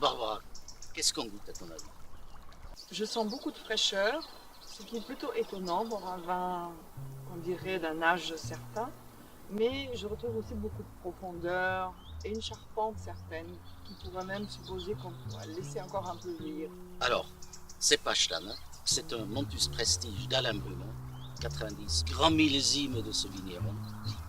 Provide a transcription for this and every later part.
Alors Barbara, qu'est-ce qu'on goûte à ton avis? Je sens beaucoup de fraîcheur, ce qui est plutôt étonnant pour un vin, on dirait, d'un âge certain. Mais je retrouve aussi beaucoup de profondeur et une charpente certaine qui pourrait même supposer qu'on pourrait laisser encore un peu vieillir. Alors, c'est pas Chlan, hein. C'est un Montus Prestige d'Alain Brumont, 90, grand millésime de ce vigneron.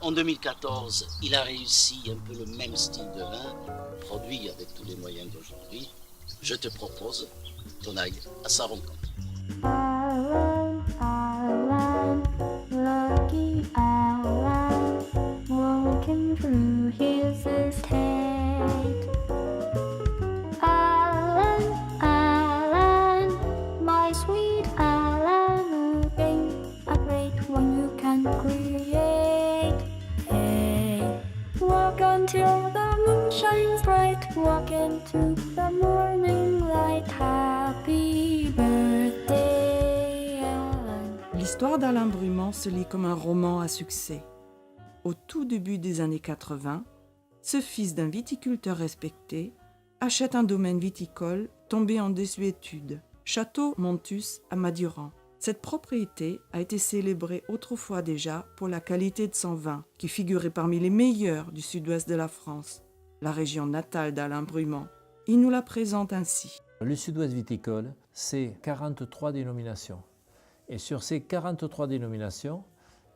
En 2014, il a réussi un peu le même style de vin, produit avec tous les moyens d'aujourd'hui. Je te propose qu'on aille à sa rencontre. Alan, Alan, lucky Alan, walking through his estate. Alan, Alan, my sweet Alan, again, a great one you can create. Hey, walk until the moon shines bright, walk into the morning light, happy birthday, Alan. L'histoire d'Alain Brumont se lit comme un roman à succès. Au tout début des années 80, ce fils d'un viticulteur respecté achète un domaine viticole tombé en désuétude, Château Montus à Madiran. Cette propriété a été célébrée autrefois déjà pour la qualité de son vin, qui figurait parmi les meilleurs du sud-ouest de la France, la région natale d'Alain Brumont. Il nous la présente ainsi. Le sud-ouest viticole, c'est 43 dénominations. Et sur ces 43 dénominations,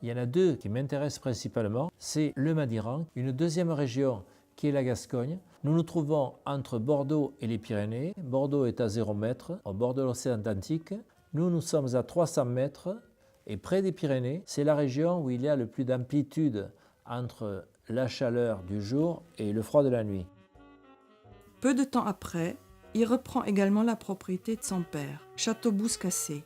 il y en a deux qui m'intéressent principalement. C'est le Madiran, une deuxième région qui est la Gascogne. Nous nous trouvons entre Bordeaux et les Pyrénées. Bordeaux est à 0 mètres, au bord de l'océan Atlantique. Nous sommes à 300 mètres et près des Pyrénées, c'est la région où il y a le plus d'amplitude entre la chaleur du jour et le froid de la nuit. Peu de temps après, il reprend également la propriété de son père, Château Bouscassé.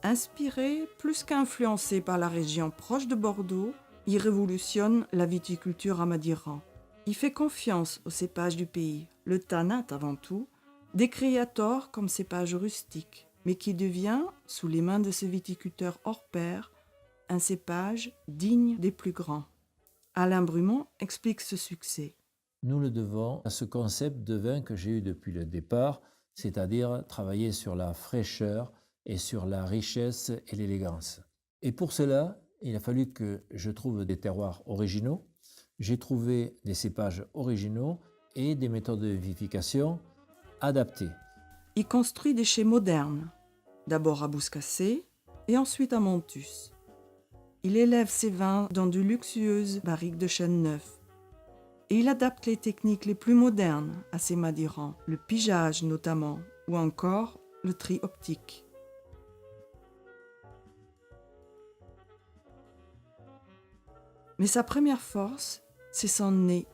Inspiré plus qu'influencé par la région proche de Bordeaux, il révolutionne la viticulture à Madiran. Il fait confiance aux cépages du pays, le tannat avant tout, décrit à tort comme cépage rustique, mais qui devient, sous les mains de ce viticulteur hors pair, un cépage digne des plus grands. Alain Brumont explique ce succès. Nous le devons à ce concept de vin que j'ai eu depuis le départ, c'est-à-dire travailler sur la fraîcheur et sur la richesse et l'élégance. Et pour cela, il a fallu que je trouve des terroirs originaux. J'ai trouvé des cépages originaux et des méthodes de vinification adaptées. Il construit des chais modernes, d'abord à Bouscassé et ensuite à Montus. Il élève ses vins dans de luxueuses barriques de chêne neuf. Et il adapte les techniques les plus modernes à ses madirans, le pigeage notamment, ou encore le tri optique. Mais sa première force, c'est son nez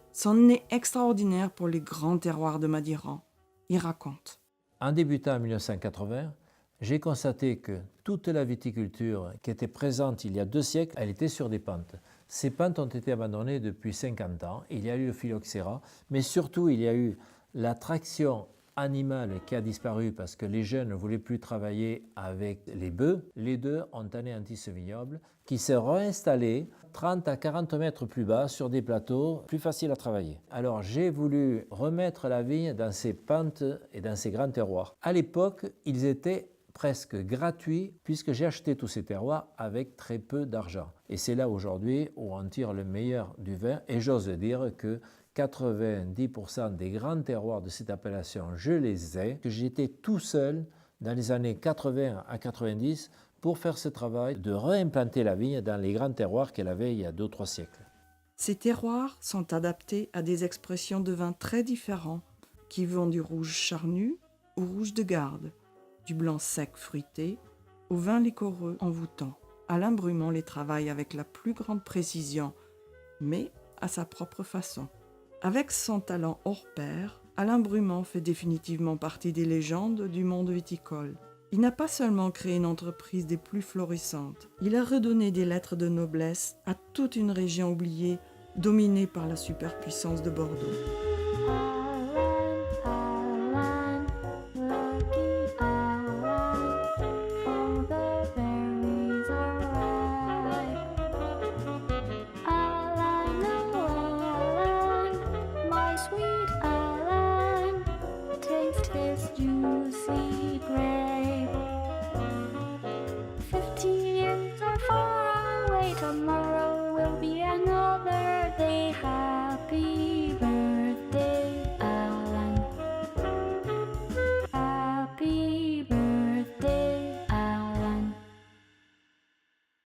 extraordinaire pour les grands terroirs de Madiran. Il raconte. En débutant en 1980, j'ai constaté que toute la viticulture qui était présente il y a 2 siècles, elle était sur des pentes. Ces pentes ont été abandonnées depuis 50 ans. Il y a eu le phylloxéra, mais surtout il y a eu la traction animale qui a disparu parce que les jeunes ne voulaient plus travailler avec les bœufs. Les deux ont anéanti ce vignoble qui s'est réinstallé 30 à 40 mètres plus bas sur des plateaux plus faciles à travailler. Alors j'ai voulu remettre la vigne dans ces pentes et dans ces grands terroirs. À l'époque, ils étaient presque gratuits puisque j'ai acheté tous ces terroirs avec très peu d'argent. Et c'est là aujourd'hui où on tire le meilleur du vin et j'ose dire que 90% des grands terroirs de cette appellation, je les ai, que j'étais tout seul dans les années 80 à 90 pour faire ce travail de réimplanter la vigne dans les grands terroirs qu'elle avait il y a 2 ou 3 siècles. Ces terroirs sont adaptés à des expressions de vins très différents qui vont du rouge charnu au rouge de garde, du blanc sec fruité au vin liquoreux envoûtant. Alain Brumont les travaille avec la plus grande précision, mais à sa propre façon. Avec son talent hors pair, Alain Brumont fait définitivement partie des légendes du monde viticole. Il n'a pas seulement créé une entreprise des plus florissantes, il a redonné des lettres de noblesse à toute une région oubliée, dominée par la superpuissance de Bordeaux. Alan, lucky Alan, all the berries are ripe. Alan, oh Alan, my sweet Alan, taste summer